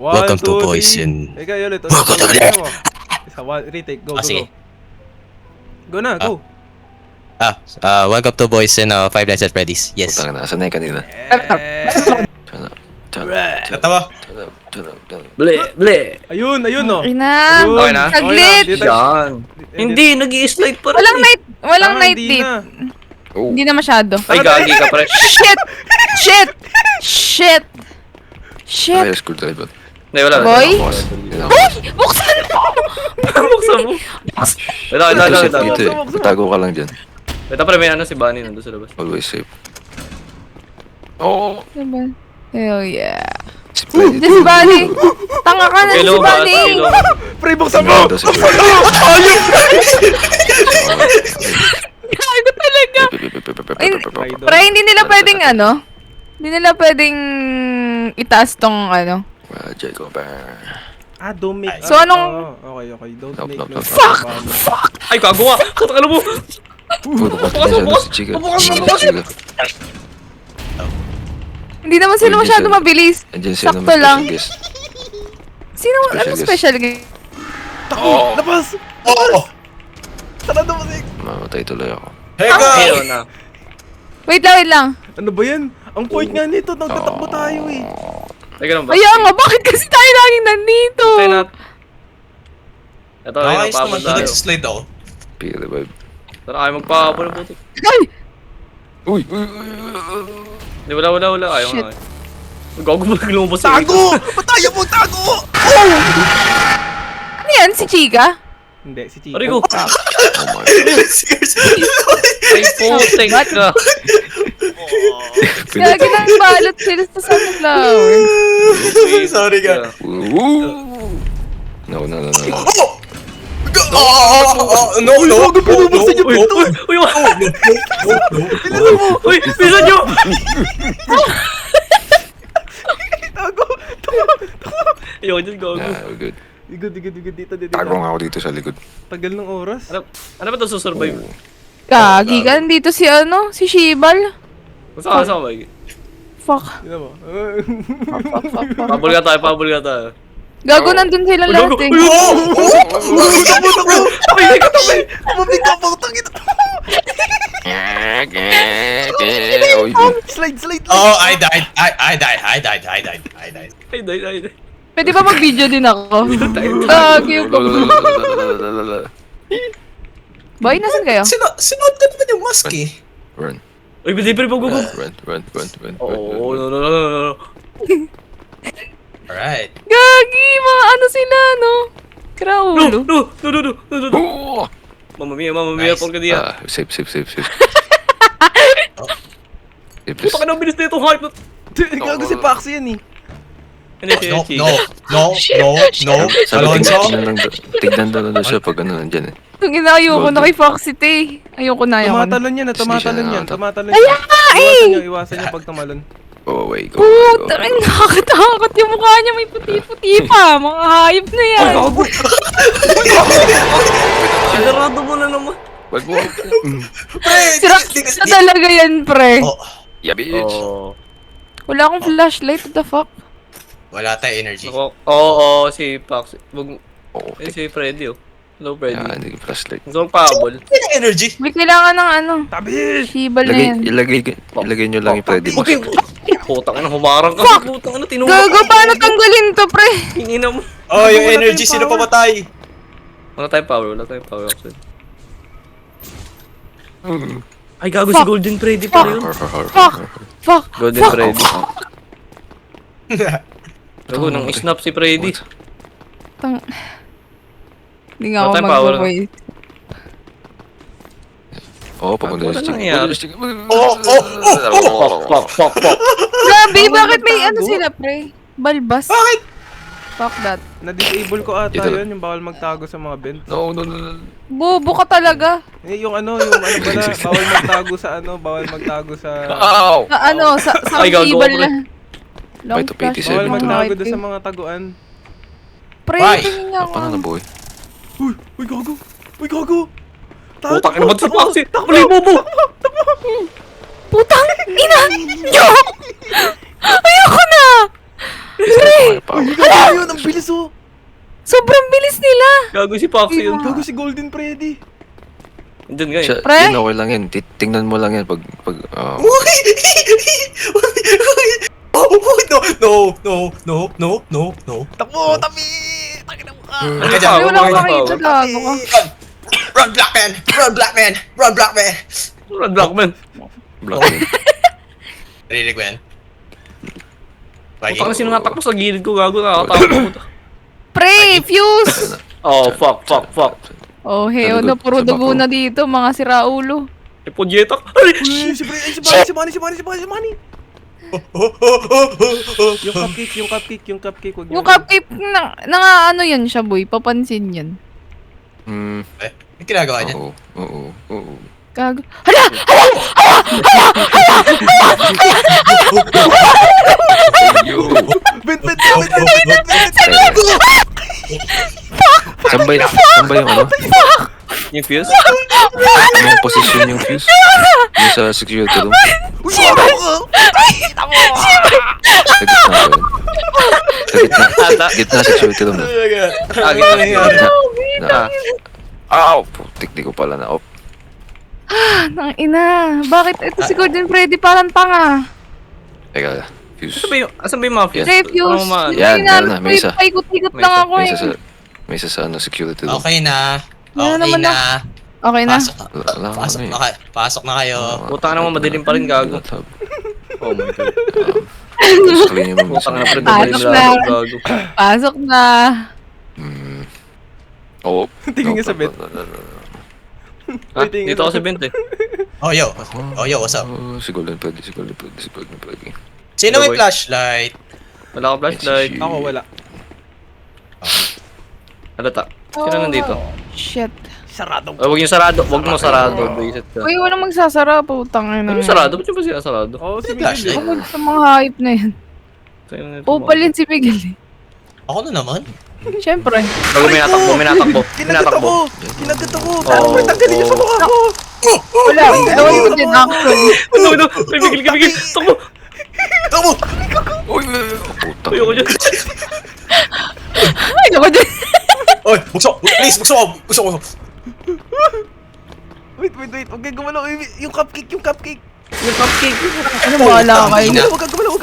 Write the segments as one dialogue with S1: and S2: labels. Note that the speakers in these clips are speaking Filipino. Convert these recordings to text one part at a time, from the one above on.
S1: Welcome to
S2: 2, 3.
S1: Poison.
S2: Ikaw ulit.
S1: Welcome to the-
S2: Isa, retake. Go,
S1: Sige.
S2: go. Go na, go.
S1: Welcome to Poison, 5 Nights at Freddy's. Yes.
S3: Putang na, saan na yung kanina?
S1: Natawa.
S3: Ble, ble.
S2: Ayun, no.
S4: Okay na.
S2: Ayun.
S3: Okay na?
S4: Saglit.
S3: Yan. Hindi, nag-i-slide pa rin.
S4: Walang
S2: Tama,
S4: night
S2: hindi
S4: date.
S2: na.
S3: Oh.
S4: Hindi na masyado.
S3: Ay, gagi ka pre.
S4: Shit! Shit! Shit! Shit!
S3: Ay, screwdriver. Hindi, wala.
S4: Boy?
S3: Uy!
S4: Buksan mo!
S3: Buksan mo. Wala.
S2: Dito eh.
S3: Tago ka lang dyan. Wait, pre, may ano si Bunny nandun sa labas. Always safe. Oo.
S4: Diba? Hell yeah.
S3: Si Freddy.
S4: Si Bunny! Tanga ka na si
S3: Kilo ka,
S4: Bunny!
S3: kilo.
S2: Pre, buksan mo!
S3: Si Freddy.
S4: Gago talaga! Pre, hindi nila pwedeng hindi nila pwedeng itaas tong
S3: Jacob.
S2: Don't make...
S4: So, anong-
S2: Okay. Don't
S3: Nope,
S2: make
S3: nope,
S2: no
S3: nope.
S2: Fuck!
S3: Ay, gago nga! Puta ka na mo!
S2: Ano
S3: Bukas! Si Chica. Chica.
S4: Hindi naman sila
S3: Hindi
S4: masyado
S3: sila-
S4: mabilis.
S3: Andiyan sila
S4: Sakto lang.
S3: guest.
S4: Sino? Ano
S3: Special
S4: special guest?
S2: Tako! Labas! Sarado mo, Sik!
S3: Mamatay tuloy ako.
S1: Ayun na.
S4: Wait lang.
S2: Ano ba yan? Ang point nga nito, nagtatakbo tayo eh.
S3: Teka lang ba?
S4: Kaya nga, bakit kasi tayo laging nandito?
S3: Tayo na. Ito, ayun,
S1: Nakakayos naman
S3: napapad
S1: to.
S3: tayo.
S1: Nag-slide ako.
S3: Peer revive. Tara, kayo magpapapal ng putik.
S4: Ay!
S3: Uy! Hindi, wala. Ayaw
S4: Shit.
S3: nga. Gago mo lumabas sa
S2: Tago! Patayo mo, tago!
S4: Ano yan? Si Chica?
S2: Hindi, si Chico.
S3: Arigo! Oh my
S4: Oh
S3: Ay, putik ka!
S4: Lagi nang balot sila sa sunflower.
S1: Sorry ka.
S3: No.
S1: No.
S2: Pinubuksan niyo pinto!
S3: Uy! Pisan nyo!
S2: Tago!
S3: Ayoko dyan, gago. We're good.
S2: Igod, dito.
S3: Tago nga ako dito sa likod.
S2: Tagal ng oras.
S3: Ano ba ito susurvive?
S4: Gagi ka, nandito si si Shibal.
S3: Saan ba?
S4: Fuck.
S2: Yun mo.
S4: Fuck.
S3: Pabul ka tayo.
S4: Gago, nandun sila lahat eh.
S2: Tumabig ka, putang ito! Slide!
S1: Oh, I died. I died.
S3: Ay.
S4: Pwede ba mag-video din ako? Gagi yung Boy, nasan kayo?
S1: Sinuot ka naman yung mask eh.
S3: Run. Uy, hindi pa rin pag-gugo. Run. Oh, no.
S1: Alright.
S4: Gagi, mga ano sila, no? Kraulo.
S3: No. Mamma mia,
S1: Nice.
S3: porcaria. Safe. Safe.
S4: Puta ka
S3: na, bilis na itong hype na.
S2: Gago si Paxi yan eh.
S3: Hindi,
S1: No. Alonso.
S3: Tignan daw siya pag ano nandyan eh.
S4: Itong ayoko na kay Foxy Tay. Ayoko na.
S2: Tumatalon yan. Iwasan niya pag tumalon.
S3: Go away.
S4: Puta, nakakatakot yung mukha niya. May puti-puti pa. Mga hayop na yan.
S3: Sinarado mo na naman. Wag mo.
S4: Sira na talaga yan, pre.
S1: Oh,
S3: Yeah, bitch.
S4: Wala akong flashlight. What the fuck?
S1: wala tayong energy.
S3: Oo, si Pax. Oo. Si Freddy oh. Hello, Freddy. Yan, hindi flashlight. Gusto mong pahabol?
S1: Wala energy.
S4: May kailangan ng
S2: Tabi!
S4: Shibal na yan.
S3: Ilagay nyo lang yung Freddy box.
S4: Fuck!
S3: Humarang ka.
S4: Fuck!
S3: Putang ano, tinulog.
S4: Gago, paano tanggalin to, pre?
S3: Hingin mo.
S1: Oh, yung energy. Sino pamatay?
S3: Wala tayong power actually. Ay, gago si Golden Freddy pa rin.
S4: Fuck!
S3: Golden Freddy. Gago, nang snap si Freddy.
S4: Hindi nga ako
S3: Wala tayong power.
S4: mag-voice.
S3: Oo, papunta
S1: Oh.
S3: Fuck.
S4: Grabe, bakit may sila, pre? Balbas.
S1: Bakit?
S4: Fuck that.
S2: Na-disable ko ata
S3: Ito.
S2: yun, yung bawal magtago sa mga vent.
S3: No.
S4: Bobo ka talaga.
S2: Yung pala, bawal magtago sa...
S3: Ow!
S4: Sa
S3: Ay, gago,
S4: Shibal
S3: pre.
S4: na. Long
S3: Ay, to
S4: flash.
S3: 87.
S2: Bawal
S4: Long
S2: magtago
S4: hype,
S2: doon
S4: eh.
S2: sa mga taguan.
S4: Pre,
S1: Why?
S4: tingin nga
S3: Paano na
S4: ako.
S3: boy?
S2: Uy, gago!
S3: Putak na ba si Paxi? Takuli mo mo!
S4: Putang ina nyo! Ayoko na!
S2: Ano yun? Ang bilis oh.
S4: Sobrang bilis nila.
S3: Gago si Foxy yun.
S2: Gago si Golden Freddy.
S3: Andun nga
S5: Siya,
S3: eh.
S4: Pre?
S5: yun, okay lang yan. Tingnan mo lang yan pag
S1: No.
S2: Takbo, tabi! Takin na mo ka.
S3: Ano
S1: Kaya
S3: pa?
S4: Ay, wala akong
S3: Ano pa?
S4: makita. Gago ka.
S1: Run, black man! Run, black man! Run, black man!
S3: Red Blackman.
S5: block yun.
S1: Narinig mo yan?
S3: Puta kasi nangatak mo sa gilid ko, gago, nakakatakot ko.
S4: Pre, fuse!
S3: Oh, fuck.
S4: Oh, hey,
S5: Nalugod
S4: ano, puro
S5: sa
S4: dugo
S5: bako.
S4: na dito, mga siraulo.
S3: Eh, Pujetak. Ay!
S2: Uy, si Manny. Yung cupcake, wag niyo.
S4: Yung cupcake, ano yan siya, boy. Papansin yan.
S1: Eh, yung ginagawa niya?
S5: Oo.
S4: Gago. Hala!
S2: Ben.
S5: Saan ba yung ano?
S3: Yung fuse?
S5: Anong position yung fuse? Yung sa security room? Sa gitna ba yun? Sa gitna security room na.
S3: Agit na yun.
S5: Na. Ow! Putik, di ko pala na off.
S4: Nang ina. Bakit ito si Gordon Freddy parang tanga?
S5: Teka, fuse.
S3: Asan ba yung mga fuse?
S5: Yes.
S4: Refuse.
S3: Ano ma-
S5: Yan, meron na, may isa.
S4: Paikot-ikot
S3: May
S4: lang
S3: isa,
S4: ako
S5: May
S4: eh.
S5: isa sa, may isa sa ano, security room.
S1: Okay na.
S4: Ano
S1: Okay
S4: naman
S1: na.
S4: Okay na?
S1: Pasok na kayo.
S3: Puta naman, madilim pa rin, gago. Oh my god.
S5: Screen yung
S3: Puta na, pre,
S4: Pasok
S3: madilim
S4: na.
S3: lang, gago.
S4: Pasok na.
S5: Oo.
S2: Tingin nga sa bed.
S3: Ha? Dito ako sa bent eh.
S1: Oh, yo, what's up?
S5: Si Golden pwede.
S1: Sino may
S3: Boy.
S1: flashlight?
S3: Wala akong flashlight.
S2: Ako wala.
S3: Halata. Sino nandito?
S4: Shit.
S2: Sarado.
S3: Huwag niyo sarado. Huwag mo sarado. Bisit ka.
S4: Uy, walang magsasara. Putang ina.
S3: Ano sarado? Ba't yung ba sinasarado?
S2: Oh, si
S1: Flashlight.
S2: Miguel.
S4: Ako sa mga hype na yan.
S3: Sa'yo na ito,
S4: Pupalin si Miguel eh.
S1: Ako na naman.
S4: Siyempre.
S3: Bago may natakbo.
S2: Kinagat ako.
S3: Oo.
S2: Ano ba tanggalin niyo sa mukha ko?
S4: Wala. Ewan ko din actually.
S3: Ano? May bigil. Takbo!
S1: Tamo!
S5: Puta.
S3: Ayoko dyan.
S4: Ay, ako din.
S1: Oy, bukso! Please, bukso ko! Bukso ko!
S2: Wait. Huwag kang gumalaw. Yung cupcake.
S3: Yung cupcake.
S4: Ano bahala ka kayo?
S2: Huwag kang gumalaw.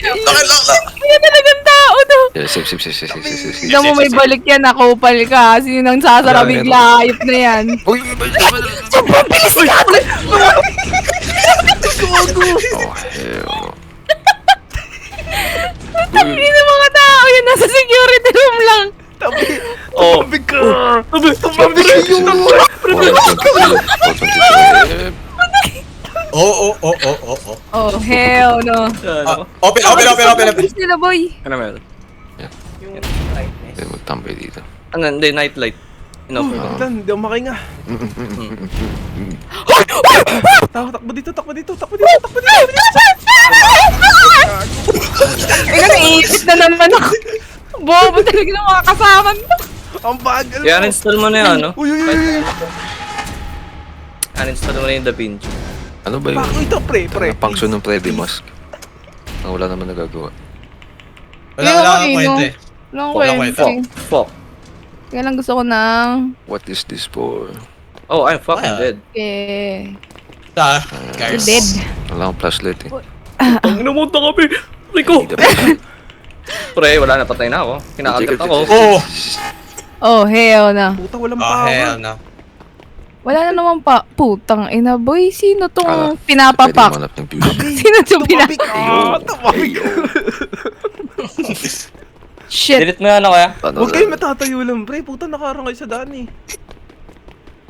S1: Bakit lang?
S4: Hindi talagang tao to.
S5: Yeah, sip.
S4: Tignan mo may balik yan. Nakupal ka. Sino nang sasara bigla? Ayop na yan.
S5: Uy!
S4: Sobrang bilis ka!
S5: Oh, hell no.
S4: Hindi na mga tao yun. Nasa security room lang.
S3: Oh.
S2: Tumabig ka.
S1: Oo.
S4: Oh, hell no.
S3: Ano?
S1: Open.
S4: Bilis nila, boy.
S3: Ano meron?
S5: Hindi magtambay dito.
S3: Ano? Hindi, nightlight. Enough.
S2: Hindi ako makahinga. Takbo dito.
S4: Ay, naiipit na naman ako. Bobo talaga ng mga kasama mo.
S2: Ang bagal mo.
S3: I-uninstall mo na yun, no?
S2: Uy.
S3: Uninstall mo na yung DaVinci.
S5: Ano ba yung
S2: Ito, pre.
S5: function ng Freddy Mask? Ang wala naman nagagawa.
S1: Wala
S4: Ayoko,
S1: kang
S4: eh,
S1: kwento
S4: no?
S1: eh.
S4: Walang
S1: Walang
S4: kwento.
S3: Fuck.
S4: Kaya lang gusto ko ng...
S5: What is this for?
S3: Oh, I'm fucking
S1: Ah.
S3: dead.
S4: Eh...
S1: Guys.
S4: Dead.
S5: Wala akong flashlight eh.
S3: Ang namunta kami! Rico! Pre, wala na. Patay na ako. Kinakagat ako.
S1: Oh!
S4: Oh, hell na.
S2: Puta, walang
S1: Oh, hell
S2: power.
S1: no.
S4: Wala na naman pa. Putang ina, boy. Sino tong
S5: Pwede
S4: pinapapak?
S5: manap ng fuse.
S4: Sino tong
S2: Tumabig.
S4: pinapapak?
S2: Tumabig.
S4: Shit.
S3: Delete mo yan ako, ya?
S5: Ano
S2: Huwag kayo matatayo lang, pre. Puta, nakarangay sa daan eh.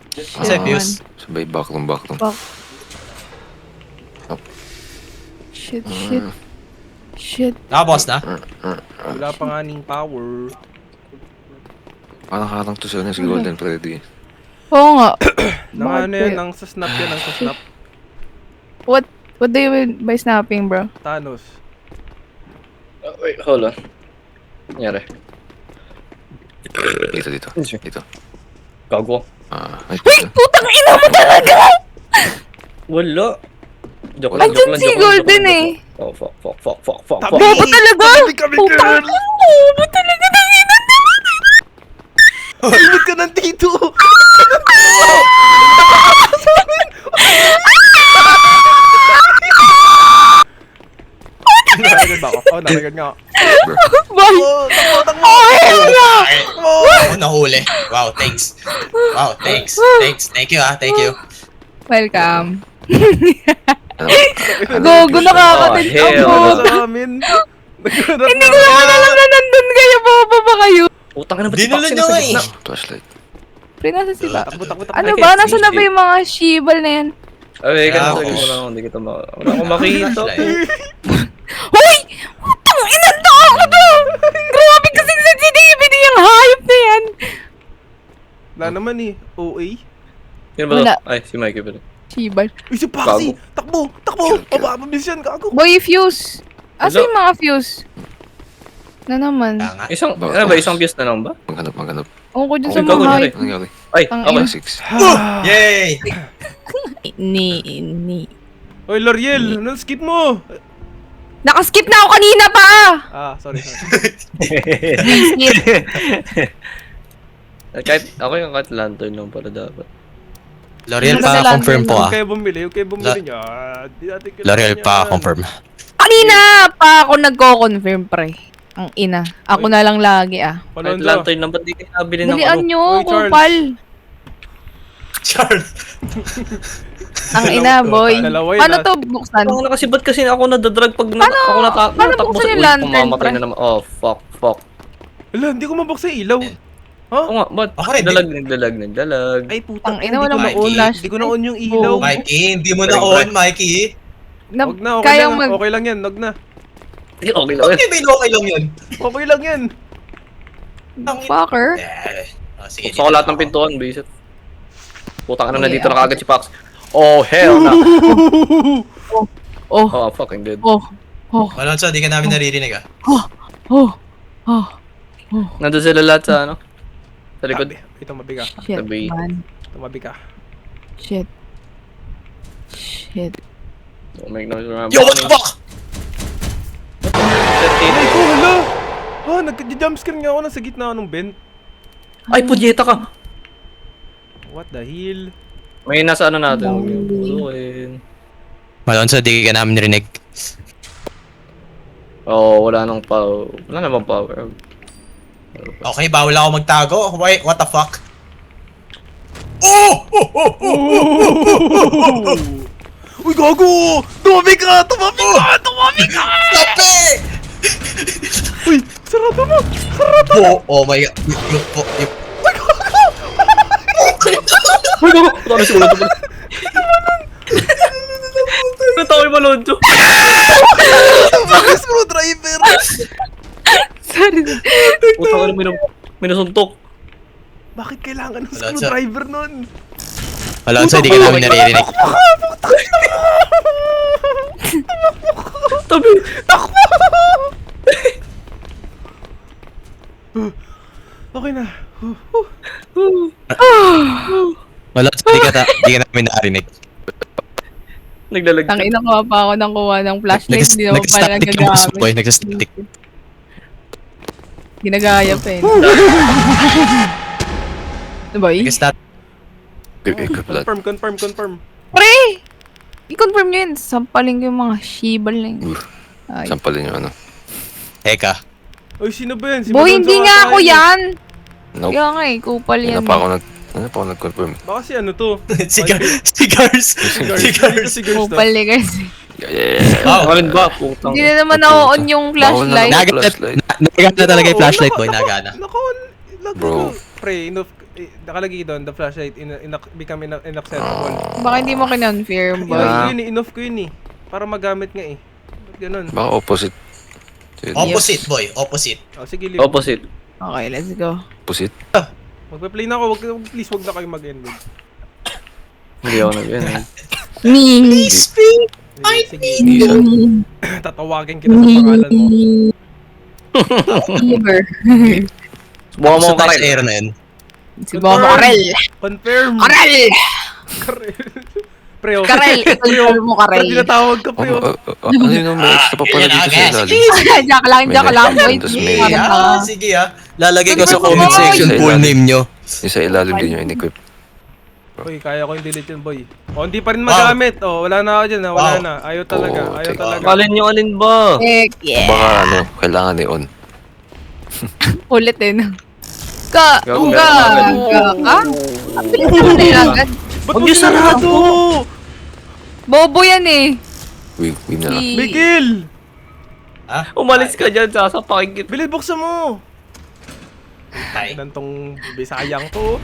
S1: Kasi fuse.
S5: Sabay backroom.
S4: Fuck. Shit.
S1: Nakapos na?
S2: Wala pa nga ning power.
S5: Parang harang to sa si Golden Freddy.
S4: Oo nga.
S2: Nang ano yan,
S4: Bakit?
S2: nang sa snap yan, nang sa snap.
S4: What do you mean by snapping, bro?
S2: Thanos.
S3: Wait, hold on. Nangyari.
S5: Dito.
S3: Gago.
S5: Ay,
S4: Wait, putang ina mo talaga!
S3: Wala. Joke lang,
S4: Andyan si Golden eh.
S3: Oh, fuck.
S2: Tabi!
S4: Bobo talaga!
S2: Tabi kami,
S4: Putang
S2: girl!
S4: ina, bobo talaga.
S2: Ba't ka nandito? Nakaligad ba ako? Oh, nakaligad nga ako.
S4: Bye!
S2: Oh, takbo!
S4: Oh, hell no!
S1: Oh, nahuli. Wow, thanks. Wow, thanks. Thank you Thank you.
S4: Welcome.
S5: Ano?
S4: Gogo, nakakatin
S3: Oh, hell
S4: ako.
S3: no.
S2: Sa amin.
S4: Hindi ko naman alam na nandun kayo. Bobo ba kayo?
S3: Putang ina ba si
S1: Dinala
S3: Paxi
S1: nyo
S3: nasa
S1: nga eh.
S3: gitna?
S5: Flashlight.
S4: Pre, nasa sila.
S2: Takbo.
S4: Ano
S3: I
S4: ba?
S3: can't
S4: Nasa
S3: see
S4: na ba
S3: shit.
S4: yung mga shibal na yan?
S3: Ay,
S1: Ah,
S3: nasa
S1: oo.
S3: gitna lang, hindi kita wala akong makita.
S4: Hoy! Putang ina to ako to! Grabe kasing sensitivity yung hayop na yan.
S2: Wala naman eh. OA.
S3: Sino ba
S4: Wala.
S3: to? Ay, si Mikey pala.
S4: Shibal.
S2: Uy, si Paxi! Takbo! Mabababilis yan, gago!
S4: Boy, fuse. Asa
S3: Hello?
S4: yung mga fuse? Na naman.
S1: Kaya nga.
S3: Isang,
S5: Ba-
S3: ano ba, isang views na lang ba?
S5: Maghanap.
S4: Ewan ko dyan sa
S3: Ikaw,
S4: mga
S3: kunyari.
S4: hayop.
S5: Ano nangyari?
S3: Ay,
S4: Ang
S3: okay.
S4: ina.
S5: 6.
S1: Yay!
S4: Ni.
S2: Oy, L'Oreal! Anong skip mo?
S4: Nakaskip na ako kanina pa!
S2: Ah, sorry.
S4: Skip.
S3: Kahit, ako yung kahit lantern lang pala dapat.
S1: L'Oreal
S4: Ano sa
S1: pa confirm po
S2: Huwag kayo bumili
S1: La-
S2: niya. Di natin kailangan
S1: L'Oreal
S2: yan.
S1: pa confirm.
S4: Kanina pa ako nagko-confirm, pre. Ang ina. Ako na lang lagi ah.
S3: Kahit
S2: Palonzo.
S3: lantern lang, ba't di kayo nabili ng
S4: Dalian
S3: ano?
S4: nyo,
S2: Uy, Charles.
S4: kupal.
S1: Charles!
S4: Ang ina, boy.
S2: Dalawa yun,
S4: Paano
S2: ah.
S4: to buksan?
S3: Ako na kasi ba't kasi ako nadadrag pag
S4: Paano-
S3: ako
S4: paano
S3: natakbo
S4: buksan
S3: sa
S4: yung
S3: ulit,
S4: lantern,
S3: mamamatay
S4: pre?
S3: na naman. Oh, fuck.
S2: Wala, hindi ko mabuksan yung ilaw.
S3: Oo nga, ba't?
S1: Ako rin,
S3: Nagdalag.
S2: Ay, putang.
S4: Ang ina, walang
S1: Mikey.
S4: maulas.
S2: Hindi ko na-on yung ilaw.
S1: Mikey, hindi mo na on, Mikey.
S2: Wag na, okay
S4: Kayang
S2: lang.
S4: mag...
S2: Okay lang yan, wag na.
S3: Okay lang
S1: Okay,
S3: yan.
S1: may okay lang yun.
S2: Okay lang yan.
S4: Fucker.
S1: Oh, sige,
S3: Buksan ko lahat ng pintuan, bisit. Putang ina,
S4: Okay,
S3: nandito na
S4: ako.
S3: kagad si Pax. Oh, hell na.
S4: Oh,
S3: Oh, fucking dead.
S4: oh, oh,
S1: Alonso, di ka namin naririnig ah.
S4: oh, oh.
S3: Nandun sila lahat sa ano? Sa likod.
S2: Ito, mabiga.
S4: Shit,
S3: Tabi.
S4: man.
S2: Tumabi ka.
S4: Shit.
S3: Oh, make noise around.
S1: Yo, what the fuck?
S2: Ay, ko, hala! Ha, nag-jumpscare nga ako nasa gitna ng vent.
S3: Ay, punyeta ka!
S2: What the hell?
S3: May nasa ano natin. Huwag niyo busuin.
S1: Alonso, di ka namin narinig.
S3: Oh, wala nang power. Wala namang power.
S1: Okay, bawal ako magtago. Wait, what the fuck? Oh!
S2: Uy, gago! Tumabi ka! Tumabi ka!
S1: Tabi!
S2: Uy, sarado mo! Sarado!
S1: Oh my god.
S3: Uy, gago! Ano si Malonzo pala? Natawa yung Malonzo.
S2: Tumabi screwdriver!
S4: Sorry.
S3: Putang ina, may nasuntok.
S2: Bakit kailangan ng
S1: Wala,
S2: screwdriver nun?
S1: Alonso, di ka namin naririnig.
S3: Tabi!
S2: Okay na.
S1: Alonso, di ka namin narinig.
S3: Naglalag.
S4: Ang ina ko pa ako nang kuha ng flashlight. Hindi naman pala
S1: Nagsastatic yung gusto ko eh.
S4: nagagamit.
S1: Nagsastatic.
S4: Ginagaya pa eh. Ano ba eh?
S1: Nagsastatic.
S5: Blood.
S2: Confirm.
S4: Pre! I-confirm nyo yun. Sampaling ko yung mga shibal na yun. Ay.
S5: Sampalin yung ano.
S1: Eka.
S2: Uy, sino ba yan? Si
S4: Boy,
S2: Malonzo
S4: hindi nga
S2: ata
S4: ako
S2: yun.
S4: yan!
S5: Nope.
S4: Kaya nga eh, kupal
S5: Ano
S4: yan.
S5: pa ako nag-confirm.
S2: Baka si ano to?
S1: Cigars.
S4: Kupal eh kasi.
S5: Yeah.
S1: Oh.
S3: Ano ba? Putang.
S4: Hindi na naman na-on yung flashlight.
S5: Flashlight.
S1: Nagana talaga yung flashlight boy. Nagana.
S5: Bro.
S2: Pre, nakalagay doon, the flashlight become inaccessible.
S4: Baka hindi mo kinonfirm, boy.
S2: Inoff ko yun eh. Para magamit nga eh. Ba't ganun?
S5: Baka opposite.
S1: Opposite boy. Opposite.
S2: Oh, sige, live.
S3: Opposite.
S4: Okay, let's go.
S5: Opposite?
S2: Magpa-play na ako. Please, wag na kayo mag-end.
S3: Hindi ako nag-end.
S4: Me.
S2: Sige,
S5: Isa.
S2: tatawagin kita sa pangalan mo.
S4: Fever.
S3: Buka mo
S1: Gusto
S3: ka
S1: tayo sa
S3: rin.
S1: air na yun.
S4: Si Bobo Karel.
S2: Confirm!
S4: Karel!
S2: Pre, oh.
S4: Karel, ito yung mo,
S2: Pre,
S4: Karel.
S2: tinatawag ka, pre, oh.
S5: Ano yun, may extra pa pala dito sa
S1: Sige.
S5: ilalim.
S4: Joke lang,
S5: May
S4: joke lang,
S5: next
S4: boy.
S5: one, tas may-
S4: Parang tanga.
S1: Sige lalagay ko sa
S4: Boy!
S1: comment section
S5: Sa
S1: full
S5: ilalim.
S1: name nyo.
S5: Yung sa ilalim din yung in-equip.
S2: Boy, kaya ko yung delete yun, boy. Oh, hindi pa rin magamit. Oh, wala na ako dyan, ha. Wala
S1: Wow.
S2: na. Ayaw talaga,
S5: Oh,
S2: ayaw
S5: take-
S2: talaga.
S3: Alin ba?
S4: Heck yeah.
S5: Baka ano, kailangan i-on.
S4: Ulit din. Ka,
S3: Gago,
S4: ka,
S3: meron
S4: ka. Ang bilis naman na yun agad.
S2: Ba't mo sarado?
S4: Bobo yan eh.
S5: Win na lang.
S4: Si-
S2: Miguel!
S3: Umalis ka dyan, sasapakin kita.
S2: Bilil, buksan mo!
S1: Ay.
S2: Ilan tong bisayang to?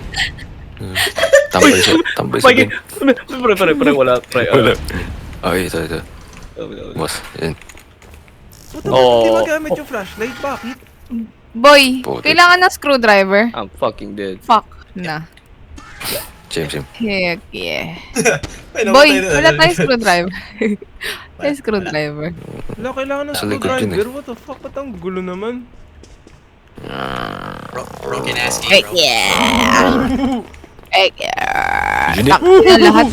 S5: Tambay sa
S3: Pagin,
S5: bin.
S3: pre, wala, pre.
S5: Wala. Okay, ito. Boss, yun.
S2: Puta,
S3: Oh.
S2: hindi magamit yung flashlight. Bakit?
S4: Boy,
S5: Putik.
S4: kailangan ng screwdriver.
S3: I'm fucking dead.
S4: Fuck na.
S5: Same.
S4: Heck yeah.
S1: Ay,
S4: Boy,
S1: namatay na.
S4: wala tayong screwdriver. Tayong screwdriver.
S2: Wala, kailangan ng
S5: Sa likod yun
S2: screwdriver. What the fuck? Ba't ang gulo naman?
S1: Broken ass game,
S4: Heck
S1: bro.
S4: yeah. Heck yeah.
S5: Unique.
S4: Tak na lahat.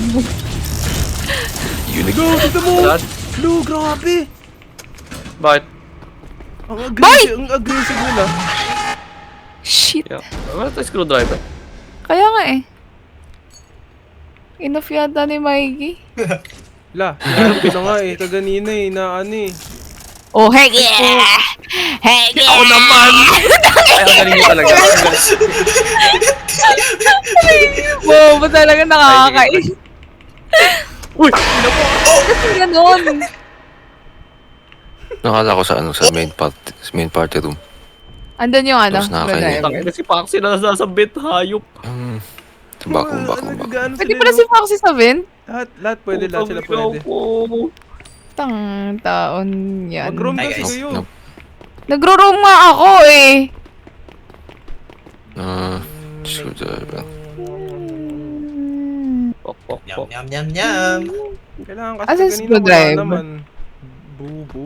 S5: Unique.
S2: Go, tignan mo!
S3: Lahat?
S2: Lu, grabe!
S3: Bakit?
S2: Ang aggressive nila.
S4: Shit.
S3: Yeah. Wala tayo screwdriver.
S4: Kaya nga eh. Enough yata ni Mikey.
S2: La, alam ko na nga eh. Kaganina eh, na ano eh.
S4: Oh, heck yeah! Heck yeah! Ako naman!
S3: Ay, ang galing niyo talaga. Ang galing.
S4: Wow, ba talaga nakakakais?
S3: Uy!
S4: Kasi ganon.
S5: Nakala ko sa main party room.
S4: Andun yung ano,
S5: Tapos nakakahiya.
S4: screwdriver.
S3: Tangina si Paxi na nasasabit, hayop.
S5: Bakong.
S2: Nagagaano
S4: Pwede
S2: sila,
S4: pala
S2: no?
S4: si Foxy sa vent?
S2: Lahat pwede, lahat sila pwede.
S4: Tang taon yan.
S2: Mag-room
S1: Hi,
S2: na
S1: guys.
S2: kayo.
S4: Nagro-room nga ako eh.
S5: Screwdriver.
S3: Pok.
S1: Yum.
S2: Kailangan kasi
S4: Asan
S2: kanina wala
S4: screwdriver?
S2: naman. Bubu.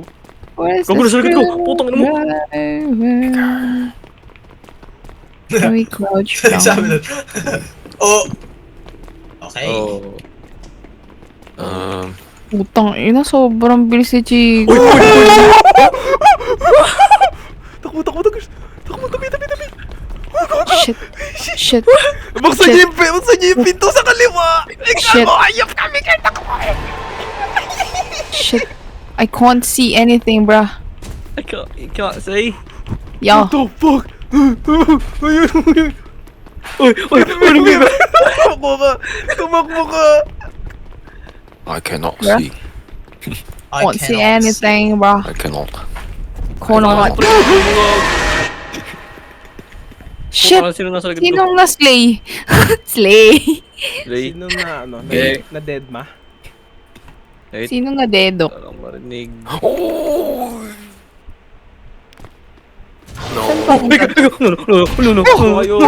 S4: Where's
S3: Gago na sa likod ko. Putang ina mo.
S4: Can we crouch
S1: Sabi
S4: down?
S1: nun. Oh. Okay.
S3: Oh.
S4: Putang ina, sobrang bilis ni Chico.
S2: Takbo, tabi.
S4: Shit.
S2: Buksan niyo yung pinto sa kaliwa!
S4: Shit.
S2: Ayop kami kayo, takbo!
S4: Shit. I can't see anything, bruh.
S3: I can't say.
S4: Yo.
S2: What the fuck? Ayun.
S3: Uy, nangyari?
S2: Tumakbo ka!
S5: I cannot
S4: Bruh.
S5: see.
S1: I
S4: Can't see
S1: cannot
S4: anything, bruh.
S5: I cannot.
S4: Cannot. Shit.
S3: Sino nasa likod ko?
S4: Sinong na-slay? Slay.
S3: Lay.
S2: Sino na, ano,
S3: Okay.
S2: na dead ma?
S3: Wait.
S4: Sinong na-dedok?
S3: Walang marinig.
S4: Saan pa?
S3: No.
S2: Oh, ayun.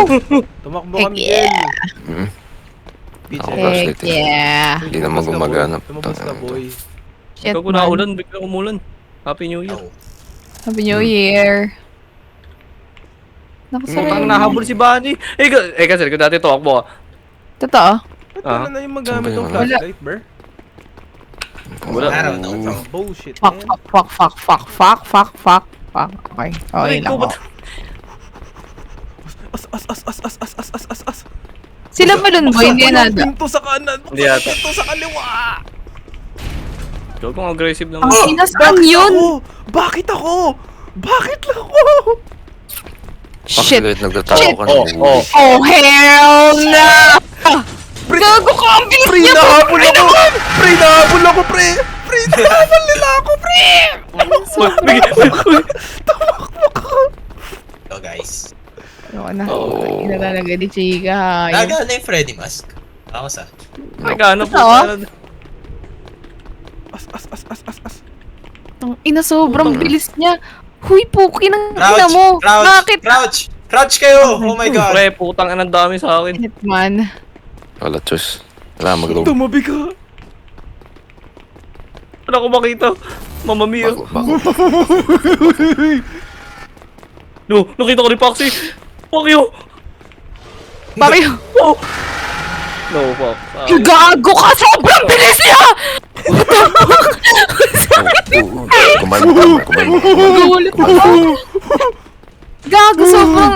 S2: Tumakbo ka,
S4: Heck
S2: Miguel.
S5: Ako
S4: Heck
S5: flashlight eh.
S4: yeah.
S5: Hindi naman gumagana.
S2: Tumabas ka, boy.
S4: Shit,
S3: Ikaw
S4: man.
S3: ulan, biglang umulan. Happy New Year.
S1: Oh.
S4: Happy New Year. Nakasara
S3: Putang
S4: yun.
S3: nahabol si Bunny. Kasi kung dati tumakbo.
S4: Totoo?
S2: Ba't wala na yung magamit ng
S5: Wala.
S2: flashlight, bro?
S3: Wala.
S1: I don't know, bro.
S2: Bullshit,
S4: Fuck. Okay. Okay lang ako.
S2: As.
S4: Sila balon boy, hindi
S2: Buksan mo
S4: na
S2: yung pinto sa kanan.
S3: Hindi
S2: Buksan
S3: yata.
S2: yung pinto sa kaliwa.
S3: Joke kung aggressive lang.
S4: Ang inasaan yun?
S2: Bakit ako? Bakit lang ako?
S4: Shit.
S5: Flashlight, nagtatawa ka
S3: Oh.
S4: Oh, hell no! Gago ka! Ang bilis
S2: Pre,
S4: niya!
S2: nahabol ako! Pre, nahabol ako, pre! Pre, nahabol nila ako, pre! Tumakbo ka!
S1: So guys.
S4: Ano na? Ina talaga ni Chika.
S1: Nagana yung Freddy Mask. Ako sa.
S3: Nagana po.
S4: Totoo?
S2: As.
S4: Ang ina, sobrang bilis niya. Huy, puki ng ina
S1: Crouch!
S4: mo.
S1: Crouch!
S4: Bakit?
S1: Crouch! Crouch kayo! Oh my god!
S3: Pre, putang anong dami sa akin.
S4: Hitman.
S5: Wala, choice. Wala, mag-roam.
S2: Tumabi ka!
S3: Wala ko makita. Mamma mia.
S5: Bago.
S3: No, nakita ko ni Paxi. Fuck you.
S4: Bakit?
S3: Oh. No, fuck.
S4: Gago ka! Sobrang bilis niya!
S5: Kumalma.
S4: Nagulat ako. Gago, sobrang...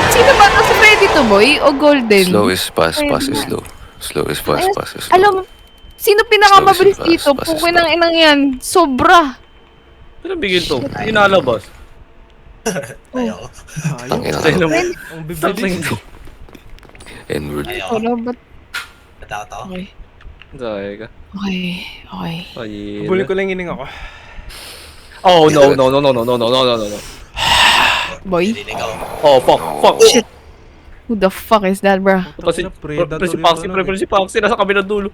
S4: Sino ba ito? Si Predator Boy o Golden?
S5: Slow is fast, fast is slow. Slow is fast, fast is slow.
S4: Alam mo, sino pinakamabilis
S5: Slow is
S4: dito?
S5: fast,
S4: Pukin ng inang yan. Sobra.
S3: Ano bigil to? Inalabas.
S1: Ayoko.
S5: Tangina
S3: Tayo
S5: ka.
S3: naman.
S2: Ang bibilis.
S5: N-word.
S1: Ayoko.
S4: Wala ba?
S1: Natakot ako.
S4: Okay.
S3: Sorry ka.
S4: Okay. Okay.
S3: Ay,
S2: Bulin ko lang yung hininga ko.
S3: Oh, no.
S4: Boy?
S1: Nilinig ako.
S3: Oh, fuck.
S4: Shit. Who the fuck is that, bro?
S3: Kasi,
S2: Predator
S3: si
S2: yung
S3: Paxi,
S2: ano,
S3: si Paxi, nasa kabilang dulo.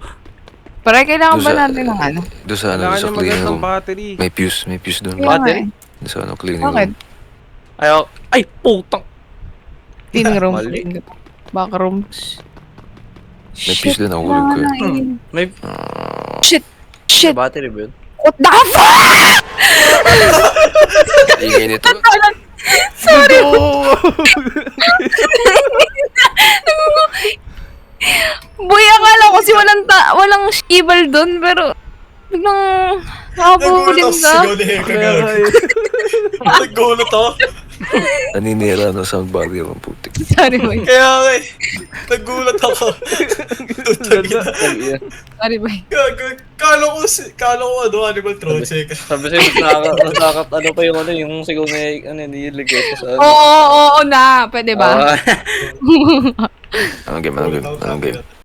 S4: Para kailangan ba
S5: Doon sa-
S4: natin ng ano?
S5: Doon sa ano,
S2: Kailangan
S5: sa
S2: niya
S5: cleaning
S2: magandang
S5: room.
S2: battery.
S5: May fuse doon.
S4: Kaya nga
S3: Battery?
S4: eh.
S5: Doon sa ano, cleaning
S4: Bakit?
S5: room.
S3: Ay, putang.
S4: Cleaning room.
S3: Mali.
S4: Back rooms.
S5: May fuse doon, nahulog ko eh.
S3: May
S4: Shit. Shit.
S3: battery ba yun?
S4: What the fuck?
S5: Ingay nito.
S4: Sorry. Boy, akala ko si walang shibal doon, pero biglang nakapulin ka.
S1: ni Heka
S2: Kaya nga eh.
S1: Nagulat ako.
S5: Naninira no sound barrier ang putik.
S4: Sorry, boy.
S1: Kaya nga eh. Nagulat ako. Tutagin na.
S4: Sorry, boy.
S1: Kala ko ano, Animal Troche.
S3: Sabi sa'yo, nakakat, ano pa yung ano, yung sigaw na, ano, nililigay ko sa ano.
S4: Oo, na. Pwede ba?
S3: Ah.
S5: Anong game?